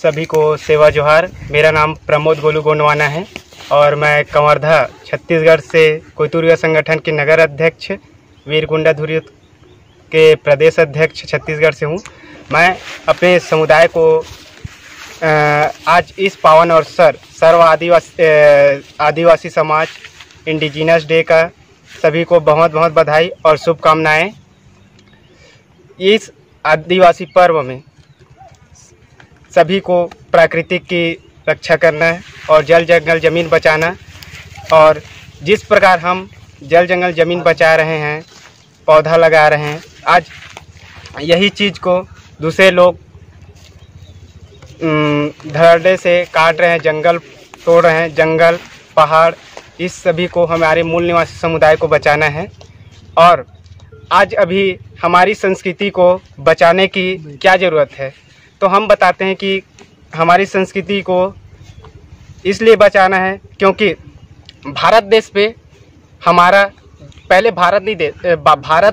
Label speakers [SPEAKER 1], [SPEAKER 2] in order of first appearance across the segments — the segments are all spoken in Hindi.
[SPEAKER 1] सभी को सेवा जोहार। मेरा नाम प्रमोद गोलू गोंडवाना है और मैं कंवर्धा छत्तीसगढ़ से कोयतुर युवा संगठन के नगर अध्यक्ष वीर गुंडा धुरी के प्रदेश अध्यक्ष छत्तीसगढ़ से हूँ। मैं अपने समुदाय को आज इस पावन अवसर सर्व आदिवासी समाज इंडिजिनस डे का सभी को बहुत बहुत बधाई और शुभकामनाएं। इस आदिवासी पर्व में सभी को प्रकृति की रक्षा करना है और जल जंगल ज़मीन बचाना, और जिस प्रकार हम जल जंगल ज़मीन बचा रहे हैं, पौधा लगा रहे हैं, आज यही चीज़ को दूसरे लोग धड़ल्ले से काट रहे हैं, जंगल तोड़ रहे हैं, जंगल पहाड़, इस सभी को हमारे मूल निवासी समुदाय को बचाना है। और आज अभी हमारी संस्कृति को बचाने की क्या ज़रूरत है, तो हम बताते हैं कि हमारी संस्कृति को इसलिए बचाना है क्योंकि भारत देश पे हमारा पहले भारत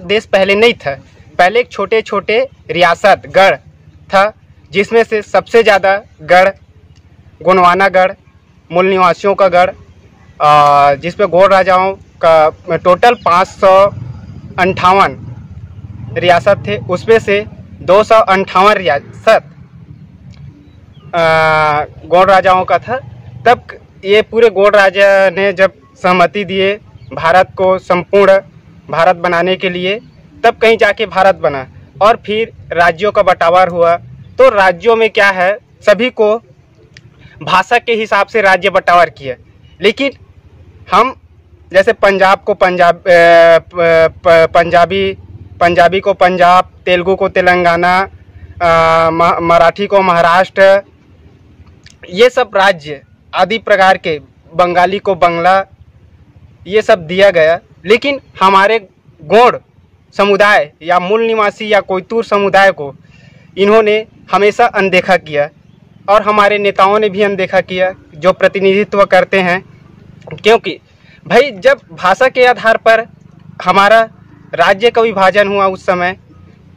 [SPEAKER 1] देश पहले नहीं था। पहले एक छोटे छोटे रियासत गढ़ था, जिसमें से सबसे ज़्यादा गढ़ गोंडवाना गढ़, मूल निवासियों का गढ़, जिस पे गोंड राजाओं का टोटल 558 रियासत थे, उसमें से 258 रियासत गोंड राजाओं का था। तब ये पूरे गोंड राजा ने जब सहमति दिए भारत को संपूर्ण भारत बनाने के लिए, तब कहीं जाके भारत बना और फिर राज्यों का बंटवारा हुआ। तो राज्यों में क्या है, सभी को भाषा के हिसाब से राज्य बंटवारा किया। लेकिन हम जैसे पंजाब को पंजाबी को पंजाब, तेलुगु को तेलंगाना, मराठी को महाराष्ट्र, ये सब राज्य आदि प्रकार के, बंगाली को बंगला, ये सब दिया गया। लेकिन हमारे गोंड समुदाय या मूल निवासी या कोयतुर समुदाय को इन्होंने हमेशा अनदेखा किया, और हमारे नेताओं ने भी अनदेखा किया जो प्रतिनिधित्व करते हैं। क्योंकि भाई जब भाषा के आधार पर हमारा राज्य का विभाजन हुआ उस समय,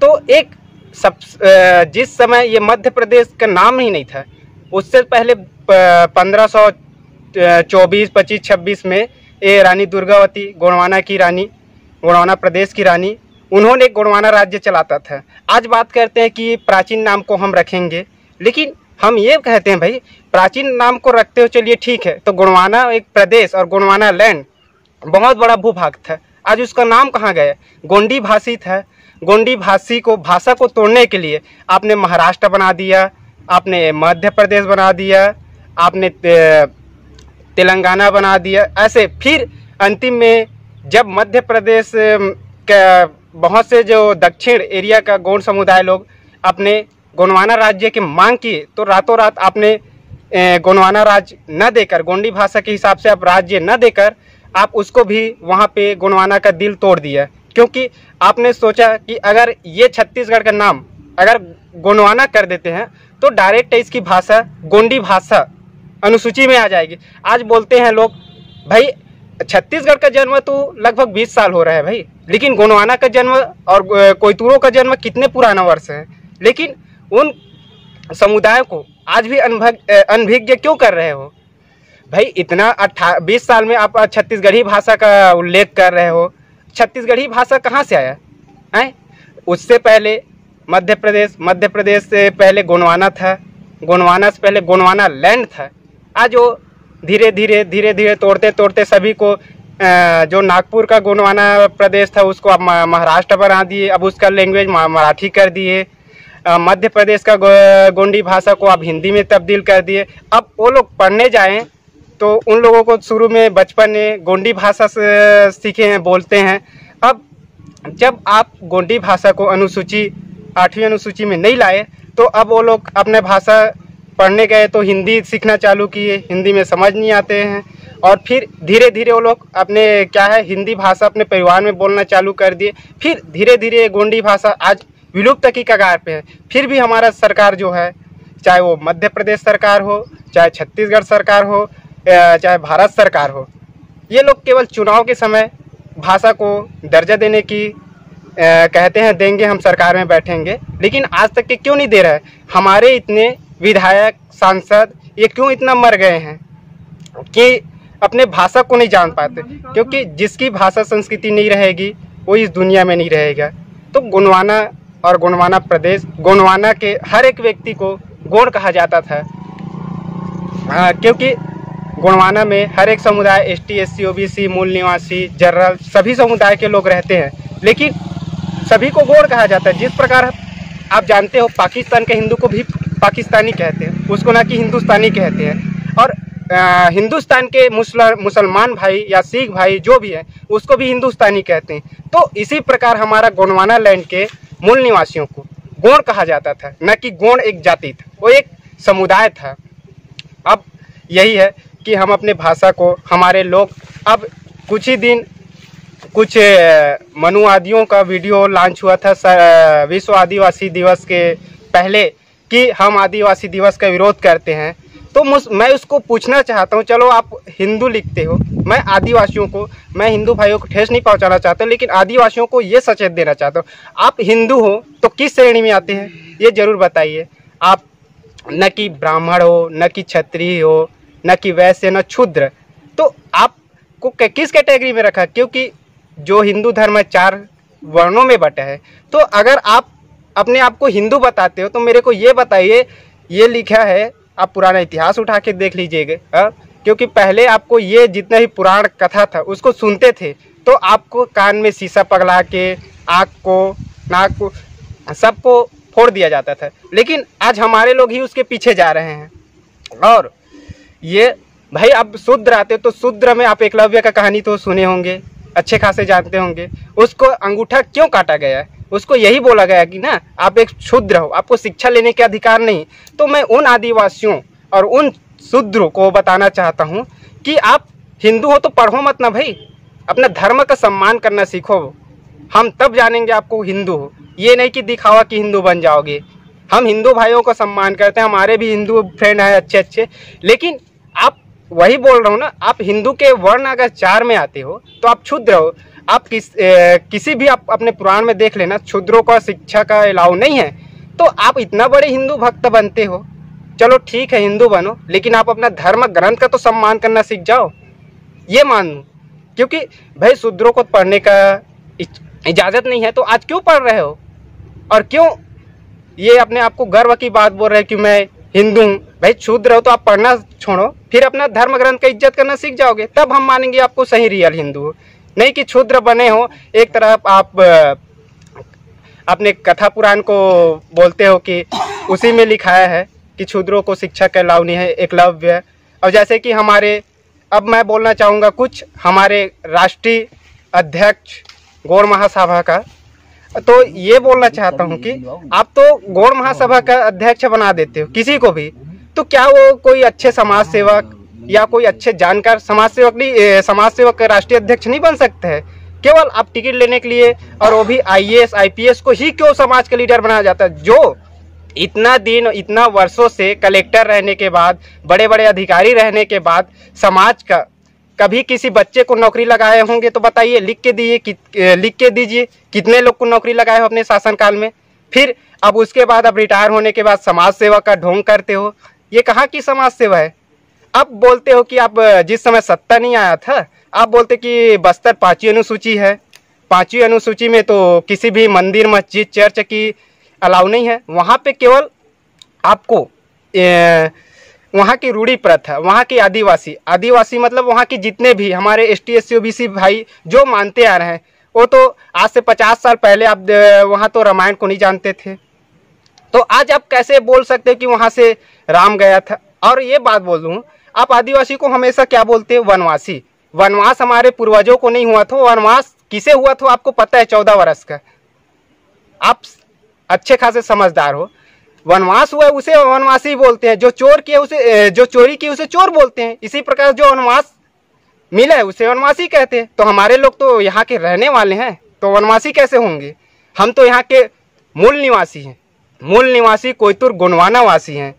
[SPEAKER 1] तो जिस समय ये मध्य प्रदेश का नाम ही नहीं था, उससे पहले 1524, 25, 26 में ये रानी दुर्गावती, गोंडवाना प्रदेश की रानी, उन्होंने गोंडवाना राज्य चलाता था। आज बात करते हैं कि प्राचीन नाम को हम रखेंगे, लेकिन हम ये कहते हैं भाई प्राचीन नाम को रखते हो, चलिए ठीक है, तो गोंडवाना एक प्रदेश और गोंडवाना लैंड बहुत बड़ा भूभाग था, आज उसका नाम कहाँ गया? गोंडी भाषी था। गोंडी भाषी को, भाषा को तोड़ने के लिए आपने महाराष्ट्र बना दिया, आपने मध्य प्रदेश बना दिया, आपने तेलंगाना बना दिया। ऐसे फिर अंतिम में जब मध्य प्रदेश का बहुत से जो दक्षिण एरिया का गोंड समुदाय लोग अपने गोंडवाना राज्य की मांग किए, तो रातों रात आपने गोंडवाना राज्य न देकर, गोंडी भाषा के हिसाब से आप राज्य न देकर, आप उसको भी वहाँ पे गोंडवाना का दिल तोड़ दिया। क्योंकि आपने सोचा कि अगर ये छत्तीसगढ़ का नाम अगर गोंडवाना कर देते हैं तो डायरेक्ट इसकी भाषा गोंडी भाषा अनुसूची में आ जाएगी। आज बोलते हैं लोग भाई छत्तीसगढ़ का जन्म तो लगभग 20 साल हो रहा है भाई, लेकिन गोंडवाना का जन्म और कोयतुरों का जन्म कितने पुराना वर्ष है। लेकिन उन समुदायों को आज भी अनभिज्ञ क्यों कर रहे हो भाई? इतना 20 साल में आप छत्तीसगढ़ी भाषा का उल्लेख कर रहे हो। छत्तीसगढ़ी भाषा कहाँ से आया है? उससे पहले मध्य प्रदेश से पहले गोंडवाना था, गोंडवाना से पहले गोंडवाना लैंड था। आज वो धीरे धीरे तोड़ते सभी को, जो नागपुर का गोंडवाना प्रदेश था उसको आप महाराष्ट्र बना दिए, अब उसका लैंग्वेज मराठी कर दिए। मध्य प्रदेश का गोंडी भाषा को आप हिंदी में तब्दील कर दिए। अब वो लोग पढ़ने जाएं तो उन लोगों को शुरू में बचपन में गोंडी भाषा से सीखे हैं, बोलते हैं। अब जब आप गोंडी भाषा को 8वीं अनुसूची में नहीं लाए, तो अब वो लोग अपने भाषा पढ़ने गए तो हिंदी सीखना चालू किए, हिंदी में समझ नहीं आते हैं, और फिर धीरे धीरे वो लोग अपने हिंदी भाषा अपने परिवार में बोलना चालू कर दिए। फिर धीरे धीरे गोंडी भाषा आज विलुप्त की कगार पे है। फिर भी हमारा सरकार जो है, चाहे वो मध्य प्रदेश सरकार हो, चाहे छत्तीसगढ़ सरकार हो, चाहे भारत सरकार हो, ये लोग केवल चुनाव के समय भाषा को दर्जा देने की कहते हैं देंगे, हम सरकार में बैठेंगे, लेकिन आज तक के क्यों नहीं दे रहा है? हमारे इतने विधायक, सांसद ये क्यों इतना मर गए हैं कि अपने भाषा को नहीं जान पाते? क्योंकि जिसकी भाषा संस्कृति नहीं रहेगी वो इस दुनिया में नहीं रहेगा। तो गोंडवाना और गोंडवाना प्रदेश, गोंडवाना के हर एक व्यक्ति को गोंड कहा जाता था, क्योंकि गोंडवाना में हर एक समुदाय एसटी, एससी, ओबीसी, मूल निवासी, जनरल सभी समुदाय के लोग रहते हैं, लेकिन सभी को गोंड कहा जाता है। जिस प्रकार आप जानते हो पाकिस्तान के हिंदू को भी पाकिस्तानी कहते हैं, उसको ना कि हिंदुस्तानी कहते हैं, और हिंदुस्तान के मुसलमान भाई या सिख भाई जो भी है उसको भी हिंदुस्तानी कहते हैं। तो इसी प्रकार हमारा गोंडवाना लैंड के मूल निवासियों को गोंड कहा जाता था, न कि गोंड एक जाति था, वो एक समुदाय था। अब यही है कि हम अपने भाषा को, हमारे लोग, अब कुछ ही दिन कुछ मनुवादियों का वीडियो लॉन्च हुआ था विश्व आदिवासी दिवस के पहले कि हम आदिवासी दिवस का विरोध करते हैं। तो मैं उसको पूछना चाहता हूँ, चलो आप हिंदू लिखते हो, मैं आदिवासियों को, मैं हिंदू भाइयों को ठेस नहीं पहुँचाना चाहता, लेकिन आदिवासियों को ये सचेत देना चाहता हूँ, आप हिंदू हो तो किस श्रेणी में आते हैं ये ज़रूर बताइए। आप न कि ब्राह्मण हो, न कि क्षत्रिय हो, न कि वैश्य, न क्षुद्र, तो आपको किस कैटेगरी में रखा? क्योंकि जो हिंदू धर्म है 4 वर्णों में बटा है। तो अगर आप अपने आप को हिंदू बताते हो तो मेरे को ये बताइए, ये लिखा है, आप पुराना इतिहास उठा के देख लीजिएगा, क्योंकि पहले आपको ये जितना ही पुराण कथा था उसको सुनते थे तो आपको कान में शीशा पगला के आँख को, नाक को, सबको फोड़ दिया जाता था, लेकिन आज हमारे लोग ही उसके पीछे जा रहे हैं। और ये भाई आप शूद्र आते तो शूद्र में आप एकलव्य का कहानी तो सुने होंगे, अच्छे खासे जानते होंगे। उसको अंगूठा क्यों काटा गया है? उसको यही बोला गया कि ना आप एक शूद्र हो, आपको शिक्षा लेने के अधिकार नहीं। तो मैं उन आदिवासियों और उन शूद्रों को बताना चाहता हूँ कि आप हिंदू हो तो पढ़ो मत ना भाई, अपना धर्म का सम्मान करना सीखो, हम तब जानेंगे आपको हिंदू हो। ये नहीं कि दिखावा कि हिंदू बन जाओगे। हम हिंदू भाइयों का सम्मान करते हैं, हमारे भी हिंदू फ्रेंड हैं अच्छे अच्छे, लेकिन आप वही बोल रहा हूँ ना, आप हिंदू के वर्ण अगर 4 में आते हो तो आप क्षुद्र हो। आप किसी भी आप अपने पुराण में देख लेना, क्षुद्रों का शिक्षा का अलाउ नहीं है। तो आप इतना बड़े हिंदू भक्त बनते हो, चलो ठीक है हिंदू बनो, लेकिन आप अपना धर्म ग्रंथ का तो सम्मान करना सीख जाओ, ये मान लूँ। क्योंकि भाई शूद्रों को पढ़ने का इजाज़त नहीं है तो आज क्यों पढ़ रहे हो? और क्यों ये अपने आप को गर्व की बात बोल रहे हैं कि मैं हिंदू हूँ? भाई शूद्र हो तो आप पढ़ना छोड़ो, फिर अपना धर्म ग्रंथ का इज्जत करना सीख जाओगे, तब हम मानेंगे आपको सही रियल हिंदू हो। नहीं कि क्षुद्र बने हो, एक तरफ आप अपने कथा पुराण को बोलते हो कि उसी में लिखाया है कि क्षुद्रों को शिक्षा का अलाउ नहीं है, एकलव्य। और जैसे कि हमारे, अब मैं बोलना चाहूँगा कुछ हमारे राष्ट्रीय अध्यक्ष गौड़ महासभा का, तो ये बोलना चाहता हूँ कि आप तो गौड़ महासभा का अध्यक्ष बना देते हो किसी को भी, तो क्या वो कोई अच्छे समाज सेवक या कोई अच्छे जानकार समाज सेवक राष्ट्रीय अध्यक्ष नहीं बन सकते हैं? केवल आप टिकट लेने के लिए, और वो भी आईएएस आईपीएस को ही क्यों समाज का लीडर बनाया जाता है? जो इतना दिन, इतना वर्षों से कलेक्टर रहने के बाद, बड़े बड़े अधिकारी रहने के बाद समाज का कभी किसी बच्चे को नौकरी लगाए होंगे तो बताइए, लिख के दीजिए कितने लोग को नौकरी लगाए हो अपने शासनकाल में। फिर अब उसके बाद अब रिटायर होने के बाद समाज सेवा का ढोंग करते हो, ये कहाँ की समाज सेवा है? अब बोलते हो कि आप जिस समय सत्ता नहीं आया था, आप बोलते कि बस्तर 5वीं अनुसूची है, 5वीं अनुसूची में तो किसी भी मंदिर, मस्जिद, चर्च की अलाउ नहीं है। वहाँ पे केवल आपको वहाँ की रूढ़ी प्रथा, वहाँ की आदिवासी मतलब वहाँ की जितने भी हमारे एसटी, एससी, ओबीसी भाई जो मानते आ रहे हैं, वो तो आज से 50 साल पहले आप वहाँ तो रामायण को नहीं जानते थे, तो आज आप कैसे बोल सकते हो कि वहाँ से राम गया था? और ये बात बोल दूँ, आप आदिवासी को हमेशा क्या बोलते हैं? वनवासी। वनवास हमारे पूर्वजों को नहीं हुआ था, वनवास किसे हुआ था आपको पता है? 14 वर्ष का। आप अच्छे खासे समझदार हो। वनवास हुआ है उसे वनवासी बोलते हैं, जो चोर किए उसे, जो चोरी की उसे चोर बोलते हैं। इसी प्रकार जो वनवास मिला है उसे वनवासी कहते हैं। तो हमारे लोग तो यहाँ के रहने वाले हैं, तो वनवासी कैसे होंगे? हम तो यहाँ के मूल निवासी हैं, मूल निवासी कोयतुर गोंडवाना वासी हैं।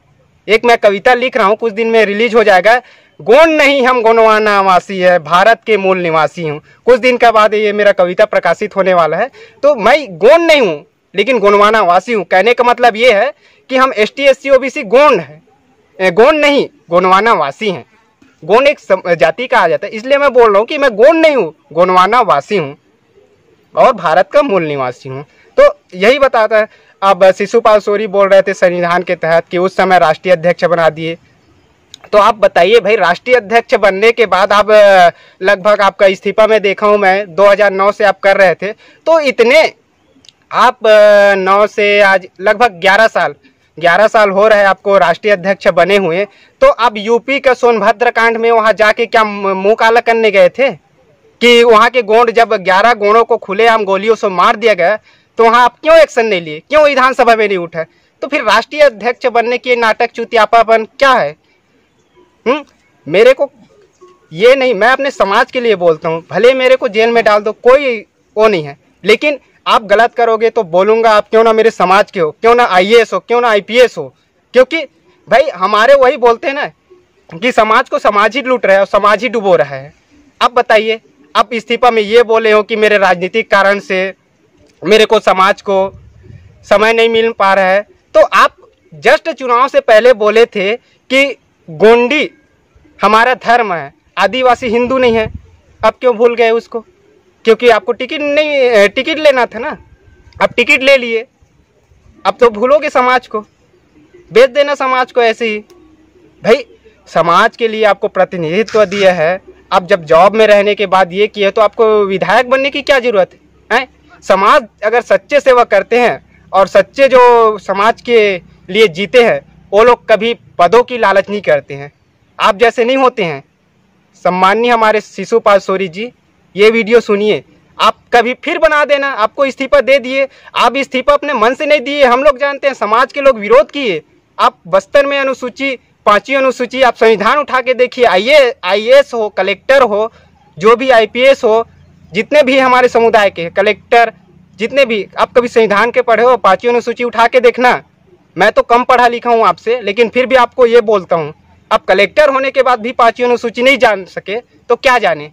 [SPEAKER 1] एक मैं कविता लिख रहा हूँ, कुछ दिन में रिलीज हो जाएगा, गोंड नहीं हम गोंडवाना वासी है, भारत के मूल निवासी हूँ। कुछ दिन के बाद ये मेरा कविता प्रकाशित होने वाला है। तो मैं गोंड नहीं हूँ लेकिन गोंडवाना वासी हूँ। कहने का मतलब ये है कि हम ST SC OBC गोंड हैं, गोंड नहीं गोंडवाना वासी हैं। गोंड एक जाति का आ जाता है, इसलिए मैं बोल रहा हूँ कि मैं गोंड नहीं हूँ, गोंडवाना वासी हूँ और भारत का मूल निवासी हूँ। तो यही बताता है। अब शिशुपाल सोरी बोल रहे थे संविधान के तहत कि उस समय राष्ट्रीय अध्यक्ष बना दिए, तो आप बताइए भाई, राष्ट्रीय अध्यक्ष बनने के बाद आप लगभग आपका इस्तीफा में देखा हूँ मैं 2009 से आप कर रहे थे, तो इतने आप 9 से आज लगभग 11 साल हो रहे हैं आपको राष्ट्रीय अध्यक्ष बने हुए। तो आप यूपी का सोनभद्र कांड में वहाँ जाके क्या मुंह काला करने गए थे कि वहाँ के गोंड, जब 11 गोंडों को खुलेआम गोलियों से मार दिया गया, तो वहाँ आप क्यों एक्शन नहीं लिए, क्यों विधानसभा में नहीं उठे? तो फिर राष्ट्रीय अध्यक्ष बनने की नाटक चुतियापापन क्या है? मेरे को ये नहीं, मैं अपने समाज के लिए बोलता हूँ, भले मेरे को जेल में डाल दो, कोई वो नहीं है, लेकिन आप गलत करोगे तो बोलूँगा आप क्यों ना मेरे समाज के हो, क्यों ना IAS हो, क्यों ना IPS हो। क्योंकि भाई हमारे वही बोलते हैं ना कि समाज को समाज ही लूट रहा है और समाज ही डुबो रहा है। अब बताइए, आप इस्तीफा में ये बोले हो कि मेरे राजनीतिक कारण से मेरे को समाज को समय नहीं मिल पा रहा है, तो आप जस्ट चुनाव से पहले बोले थे कि गोंडी हमारा धर्म है, आदिवासी हिंदू नहीं है। अब क्यों भूल गए उसको? क्योंकि आपको टिकट लेना था ना, अब टिकट ले लिए, अब तो भूलोगे समाज को, बेच देना समाज को ऐसे ही। भाई समाज के लिए आपको प्रतिनिधित्व दिया है, अब जब जॉब में रहने के बाद ये किया, तो आपको विधायक बनने की क्या जरूरत है? समाज अगर सच्चे सेवा करते हैं और सच्चे जो समाज के लिए जीते हैं, वो लोग कभी पदों की लालच नहीं करते हैं, आप जैसे नहीं होते हैं। सम्माननीय हमारे शिशुपाल सोरी जी, ये वीडियो सुनिए, आप कभी फिर बना देना। आपको इस्तीफा दे दिए, आप इस्तीफा अपने मन से नहीं दिए, हम लोग जानते हैं, समाज के लोग विरोध किए। आप बस्तर में अनुसूची 5वीं अनुसूची, आप संविधान उठा के देखिए, IAS हो, कलेक्टर हो, जो भी IPS हो, जितने भी हमारे समुदाय के कलेक्टर, जितने भी, आप कभी संविधान के पढ़े हो? 5वीं अनुसूची उठा के देखना। मैं तो कम पढ़ा लिखा हूँ आपसे, लेकिन फिर भी आपको ये बोलता हूँ, आप कलेक्टर होने के बाद भी 5वीं अनुसूची नहीं जान सके तो क्या जाने?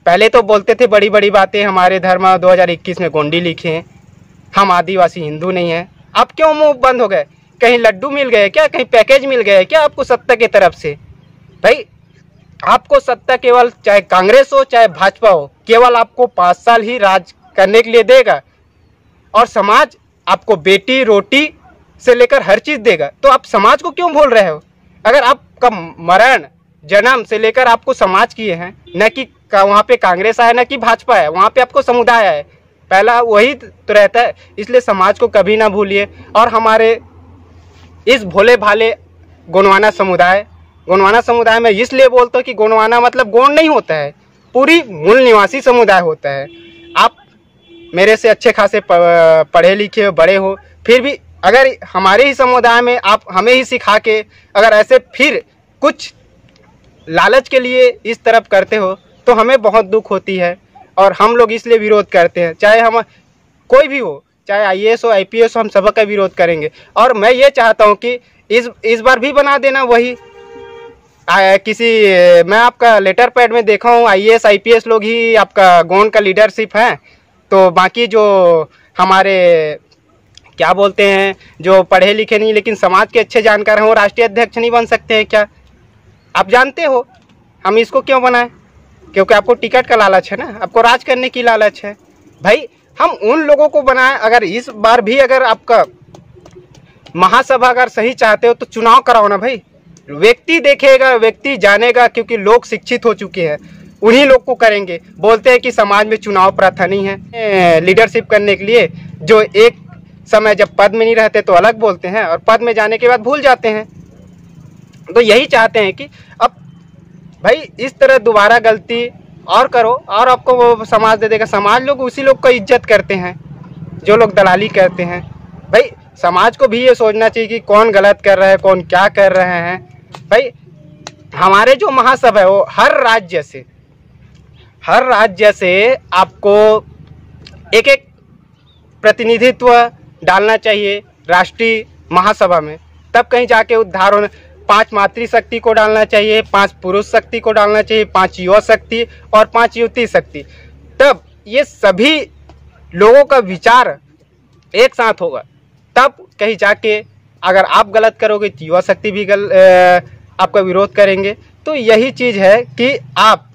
[SPEAKER 1] पहले तो बोलते थे बड़ी बड़ी बातें, हमारे धर्म 2021 में गोंडी लिखे हैं, हम आदिवासी हिंदू नहीं हैं। अब क्यों मुंह बंद हो गए? कहीं लड्डू मिल गए क्या? कहीं पैकेज मिल गए क्या आपको सत्ता की तरफ से? भाई आपको सत्ता केवल, चाहे कांग्रेस हो चाहे भाजपा हो, केवल आपको 5 साल ही राज करने के लिए देगा और समाज आपको बेटी रोटी से लेकर हर चीज़ देगा। तो आप समाज को क्यों भूल रहे हो? अगर आपका मरण जन्म से लेकर आपको समाज किए हैं, न कि वहाँ पे कांग्रेस है न कि भाजपा है, वहाँ पे आपको समुदाय है, पहला वही तो रहता है। इसलिए समाज को कभी ना भूलिए। और हमारे इस भोले भाले गोंडवाना समुदाय में इसलिए बोलता हूँ कि गोंडवाना मतलब गोंड नहीं होता है, पूरी मूल निवासी समुदाय होता है। आप मेरे से अच्छे खासे पढ़े लिखे हो, बड़े हो, फिर भी अगर हमारे ही समुदाय में आप हमें ही सिखा के अगर ऐसे फिर कुछ लालच के लिए इस तरफ करते हो तो हमें बहुत दुख होती है और हम लोग इसलिए विरोध करते हैं। चाहे हम कोई भी हो, चाहे IAS हो IPS हो, हम सबका विरोध करेंगे। और मैं ये चाहता हूँ कि इस बार भी बना देना वही मैं आपका लेटर पैड में देखा हूँ IAS IPS लोग ही आपका गोंड का लीडरशिप है, तो बाकी जो हमारे क्या बोलते हैं जो पढ़े लिखे नहीं लेकिन समाज के अच्छे जानकार हैं वो राष्ट्रीय अध्यक्ष नहीं बन सकते हैं क्या? आप जानते हो हम इसको क्यों बनाएं? क्योंकि आपको टिकट का लालच है ना, आपको राज करने की लालच है। भाई हम उन लोगों को बनाएं, अगर इस बार भी अगर आपका महासभा अगर सही चाहते हो तो चुनाव कराओ ना भाई, व्यक्ति देखेगा, व्यक्ति जानेगा, क्योंकि लोग शिक्षित हो चुके हैं, उन्हीं लोग को करेंगे। बोलते हैं कि समाज में चुनाव प्रथा नहीं है लीडरशिप करने के लिए, जो एक समय जब पद में नहीं रहते तो अलग बोलते हैं और पद में जाने के बाद भूल जाते हैं। तो यही चाहते हैं कि अब भाई इस तरह दोबारा गलती और करो और आपको वो समाज दे देगा। समाज लोग उसी लोग को इज्जत करते हैं जो लोग दलाली करते हैं। भाई समाज को भी ये सोचना चाहिए कि कौन गलत कर रहा है, कौन क्या कर रहे हैं। भाई हमारे जो महासभा है वो हर राज्य से आपको एक एक प्रतिनिधित्व डालना चाहिए राष्ट्रीय महासभा में, तब कहीं जाके उद्धार होना। 5 मातृशक्ति को डालना चाहिए, 5 पुरुष शक्ति को डालना चाहिए, 5 युवा शक्ति और 5 युवती शक्ति, तब ये सभी लोगों का विचार एक साथ होगा, तब कहीं जाके अगर आप गलत करोगे तो युवा शक्ति भी आपका विरोध करेंगे। तो यही चीज़ है कि आप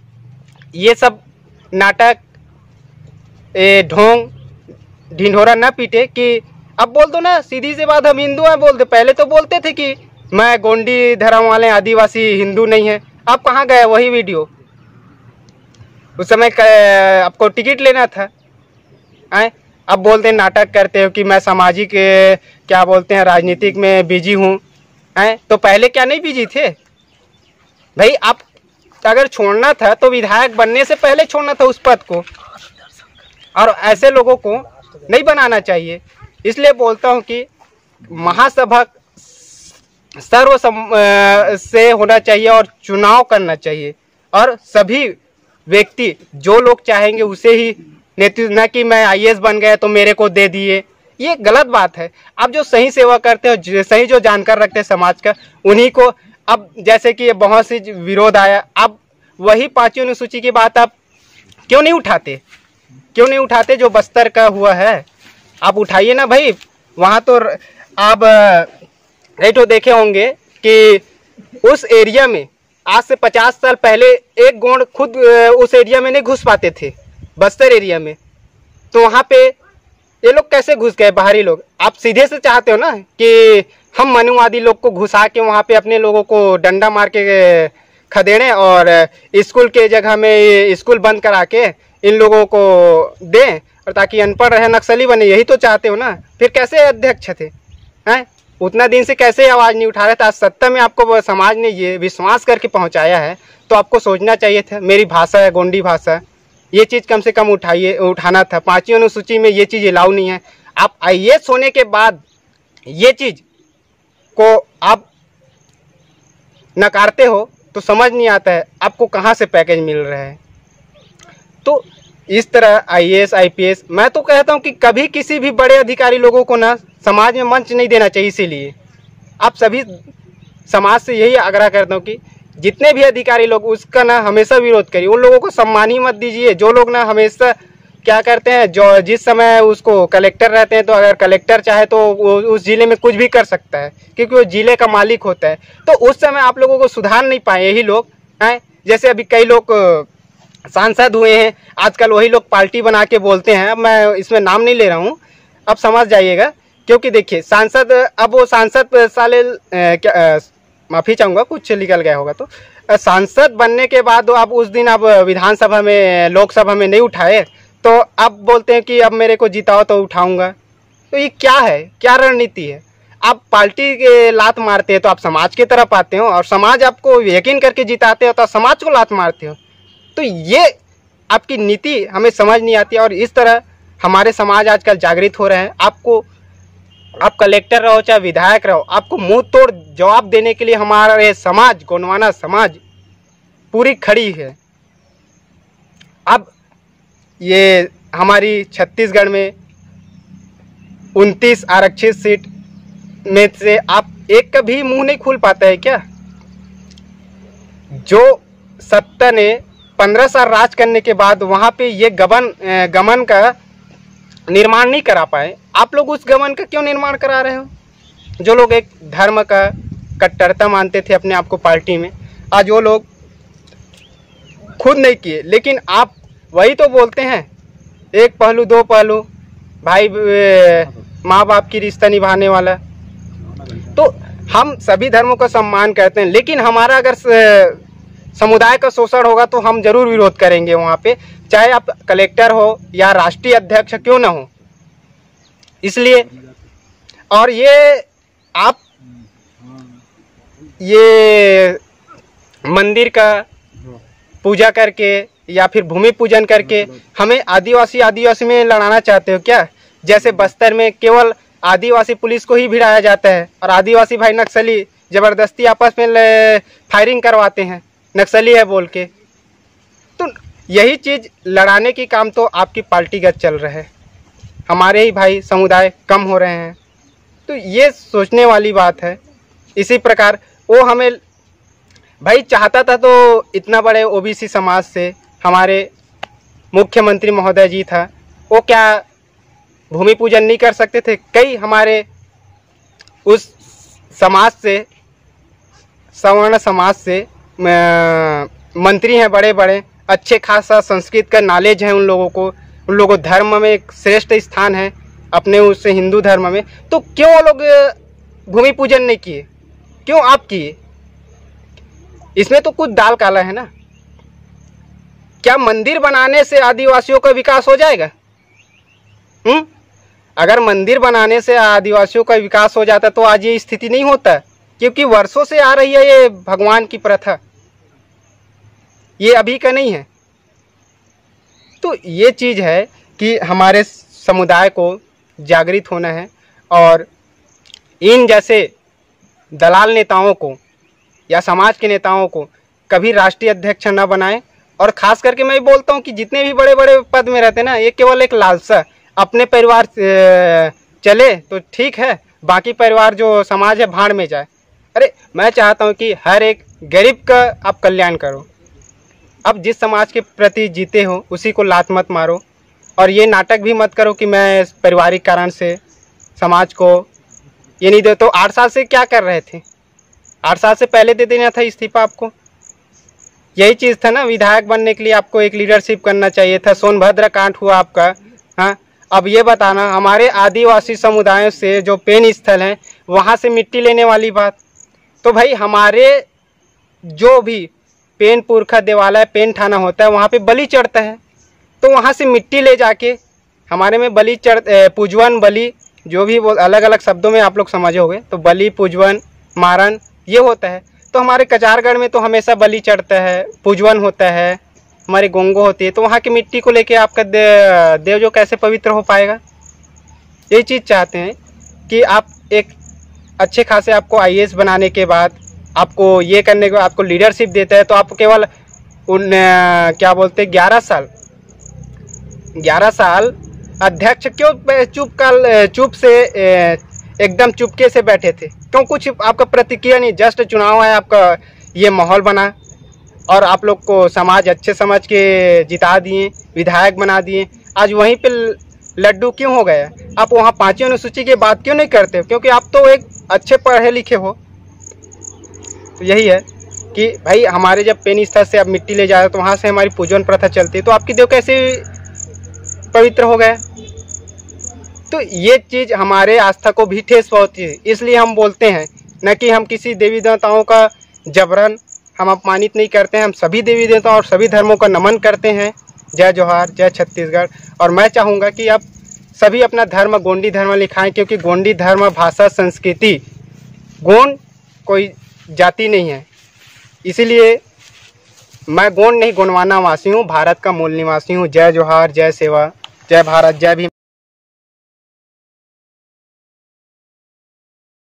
[SPEAKER 1] ये सब नाटक ढोंग ढिंढोरा ना पीटे कि अब बोल दो ना, सीधी सी बात, हम हिंदू हैं बोल दो। पहले तो बोलते थे कि मैं गोंडी धर्म वाले आदिवासी हिंदू नहीं है। आप कहाँ गए वही वीडियो? उस समय आपको टिकट लेना था। अब बोलते हैं नाटक करते हो कि मैं सामाजिक क्या बोलते हैं राजनीतिक में बिजी हूँ। तो पहले क्या नहीं बिजी थे भाई? आप अगर छोड़ना था तो विधायक बनने से पहले छोड़ना था उस पद को, और ऐसे लोगों को नहीं बनाना चाहिए। इसलिए बोलता हूँ कि महासभा सर्व से होना चाहिए और चुनाव करना चाहिए, और सभी व्यक्ति जो लोग चाहेंगे उसे ही नेतृत्व, न कि मैं आईएएस बन गया तो मेरे को दे दिए। ये गलत बात है। आप जो सही सेवा करते हो, सही जो जानकार रखते हैं समाज का, उन्हीं को, अब जैसे कि बहुत सी विरोध आया, अब वही 5वीं अनुसूची की बात आप क्यों नहीं उठाते? क्यों नहीं उठाते? जो बस्तर का हुआ है आप उठाइए ना भाई। वहाँ तो आप नहीं तो देखे होंगे कि उस एरिया में आज से 50 साल पहले एक गौंड खुद उस एरिया में नहीं घुस पाते थे, बस्तर एरिया में। तो वहाँ पे ये लोग कैसे घुस गए, बाहरी लोग? आप सीधे से चाहते हो ना कि हम मनुवादी लोग को घुसा के वहाँ पे अपने लोगों को डंडा मार के खदेड़ें और स्कूल के जगह में स्कूल बंद करा के इन लोगों को दें, और ताकि अनपढ़ रहे, नक्सली बने। यही तो चाहते हो ना? फिर कैसे अध्यक्ष थे? हैं? उतना दिन से कैसे आवाज़ नहीं उठा रहे थे? आज सत्ता में आपको समाज ने ये विश्वास करके पहुंचाया है, तो आपको सोचना चाहिए था। मेरी भाषा है गोंडी भाषा, ये चीज़ कम से कम उठाना था। 5वीं अनुसूची में ये चीज़ अलाउ नहीं है। आप आईएएस होने के बाद ये चीज़ को आप नकारते हो तो समझ नहीं आता है आपको कहाँ से पैकेज मिल रहा है। तो इस तरह आईएएस आईपीएस, मैं तो कहता हूँ कि कभी किसी भी बड़े अधिकारी लोगों को ना समाज में मंच नहीं देना चाहिए। इसीलिए आप सभी समाज से यही आग्रह करता हूँ कि जितने भी अधिकारी लोग उसका ना हमेशा विरोध करिए। उन लोगों को सम्मान ही मत दीजिए जो लोग ना हमेशा क्या करते हैं, जो जिस समय उसको कलेक्टर रहते हैं, तो अगर कलेक्टर चाहे तो वो उस जिले में कुछ भी कर सकता है क्योंकि वो जिले का मालिक होता है। तो उस समय आप लोगों को सुधार नहीं पाए यही लोग हैं। जैसे अभी कई लोग सांसद हुए हैं, आजकल वही लोग पार्टी बना के बोलते हैं। अब मैं इसमें नाम नहीं ले रहा हूँ, अब समझ जाइएगा। क्योंकि देखिए सांसद, अब वो सांसद साले माफ़ी चाहूँगा कुछ निकल गया होगा, तो सांसद बनने के बाद अब उस दिन अब विधानसभा में लोकसभा में नहीं उठाए, तो अब बोलते हैं कि अब मेरे को जिताओ तो उठाऊंगा। तो ये क्या है, क्या रणनीति है? आप पार्टी के लात मारते हैं तो आप समाज की तरफ आते हो, और समाज आपको यकीन करके जिताते हो तो समाज को लात मारते हो। तो ये आपकी नीति हमें समझ नहीं आती। और इस तरह हमारे समाज आजकल जागृत हो रहे हैं। आपको, आप कलेक्टर रहो चाहे विधायक रहो, आपको मुंह तोड़ जवाब देने के लिए हमारे समाज, गोंडवाना समाज पूरी खड़ी है। अब ये हमारी छत्तीसगढ़ में 29 आरक्षित सीट में से आप एक का भी मुंह नहीं खुल पाता है क्या? जो सत्ता ने 15 साल राज करने के बाद वहाँ पे ये गमन का निर्माण नहीं करा पाए, आप लोग उस गमन का क्यों निर्माण करा रहे हो? जो लोग एक धर्म का कट्टरता मानते थे अपने आप को पार्टी में, आज वो लोग खुद नहीं किए। लेकिन आप वही तो बोलते हैं, एक पहलू दो पहलू, भाई माँ बाप की रिश्ता निभाने वाला। तो हम सभी धर्मों का सम्मान करते हैं, लेकिन हमारा अगर समुदाय का शोषण होगा तो हम जरूर विरोध करेंगे वहाँ पे, चाहे आप कलेक्टर हो या राष्ट्रीय अध्यक्ष क्यों ना हो। इसलिए, और ये आप ये मंदिर का पूजा करके या फिर भूमि पूजन करके हमें आदिवासी में लड़ाना चाहते हो क्या? जैसे बस्तर में केवल आदिवासी पुलिस को ही भिड़ाया जाता है और आदिवासी भाई नक्सली ज़बरदस्ती आपस में फायरिंग करवाते हैं नक्सली है बोल के। तो यही चीज़ लड़ाने की काम तो आपकी पार्टीगत चल रहा है, हमारे ही भाई समुदाय कम हो रहे हैं। तो ये सोचने वाली बात है। इसी प्रकार वो हमें भाई चाहता था तो इतना बड़े ओबीसी समाज से हमारे मुख्यमंत्री महोदय जी था, वो क्या भूमि पूजन नहीं कर सकते थे? कई हमारे उस समाज से, सवर्ण समाज से मंत्री हैं बड़े बड़े, अच्छे खासा संस्कृत का नॉलेज है उन लोगों धर्म में एक श्रेष्ठ स्थान है अपने उससे हिंदू धर्म में, तो क्यों वो लोग भूमि पूजन नहीं किए? क्यों आप किए? इसमें तो कुछ दाल काला है ना। क्या मंदिर बनाने से आदिवासियों का विकास हो जाएगा? अगर मंदिर बनाने से आदिवासियों का विकास हो जाता तो आज ये स्थिति नहीं होता, क्योंकि वर्षों से आ रही है ये भगवान की प्रथा, ये अभी का नहीं है। तो ये चीज़ है कि हमारे समुदाय को जागृत होना है और इन जैसे दलाल नेताओं को या समाज के नेताओं को कभी राष्ट्रीय अध्यक्ष न बनाएं। और ख़ास करके मैं बोलता हूँ कि जितने भी बड़े बड़े पद में रहते हैं ना, ये केवल एक लालसा, अपने परिवार चले तो ठीक है, बाकी परिवार जो समाज है भाड़ में जाए। अरे मैं चाहता हूँ कि हर एक गरीब का आप कल्याण करो। अब जिस समाज के प्रति जीते हो उसी को लात मत मारो, और ये नाटक भी मत करो कि मैं पारिवारिक कारण से समाज को ये नहीं दे। तो 8 साल से क्या कर रहे थे? 8 साल से पहले दे देना था इस्तीफा आपको। यही चीज़ था ना, विधायक बनने के लिए आपको एक लीडरशिप करना चाहिए था। सोनभद्र कांड हुआ आपका। हाँ, अब ये बताना, हमारे आदिवासी समुदायों से जो पेन स्थल हैं वहाँ से मिट्टी लेने वाली बात, तो भाई हमारे जो भी पेन पुरखा देवालय पेन थाना होता है वहाँ पे बलि चढ़ता है, तो वहाँ से मिट्टी ले जाके हमारे में बलि पूजवन, बलि जो भी वो अलग अलग शब्दों में आप लोग समझे होंगे, तो बलि पूजवन मारन ये होता है। तो हमारे कचारगढ़ में तो हमेशा बलि चढ़ता है, पूजवन होता है, हमारी गोंगो होती है, तो वहाँ की मिट्टी को लेके आपका देव जो कैसे पवित्र हो पाएगा? यही चीज़ चाहते हैं कि आप एक अच्छे खासे आपको IAS बनाने के बाद आपको ये करने को आपको लीडरशिप देता है, तो आप केवल उन क्या बोलते 11 साल अध्यक्ष क्यों चुप से एकदम चुपके से बैठे थे? क्यों कुछ आपका प्रतिक्रिया नहीं? जस्ट चुनाव है, आपका ये माहौल बना और आप लोग को समाज अच्छे समझ के जिता दिए, विधायक बना दिए। आज वहीं पे लड्डू क्यों हो गया? आप वहाँ 5वीं अनुसूची की बात क्यों नहीं करते? क्योंकि आप तो एक अच्छे पढ़े लिखे हो। तो यही है कि भाई हमारे जब पेन स्थल से आप मिट्टी ले जा रहे हो तो वहाँ से हमारी पूजन प्रथा चलती है, तो आपकी देव कैसे पवित्र हो गया? तो ये चीज़ हमारे आस्था को भी ठेस पहुँचती है। इसलिए हम बोलते हैं न कि हम किसी देवी देवताओं का जबरन हम अपमानित नहीं करते हैं, हम सभी देवी देवताओं और सभी धर्मों का नमन करते हैं। जय जोहार, जय छत्तीसगढ़। और मैं चाहूँगा कि आप सभी अपना धर्म गोंडी धर्म लिखाएं, क्योंकि गोंडी धर्म, भाषा, संस्कृति, गोंड कोई जाति नहीं है। इसीलिए मैं गोंड नहीं, गोंडवाना वासी हूँ, भारत का मूल निवासी हूँ। जय जोहार, जय सेवा, जय भारत, जय भीम।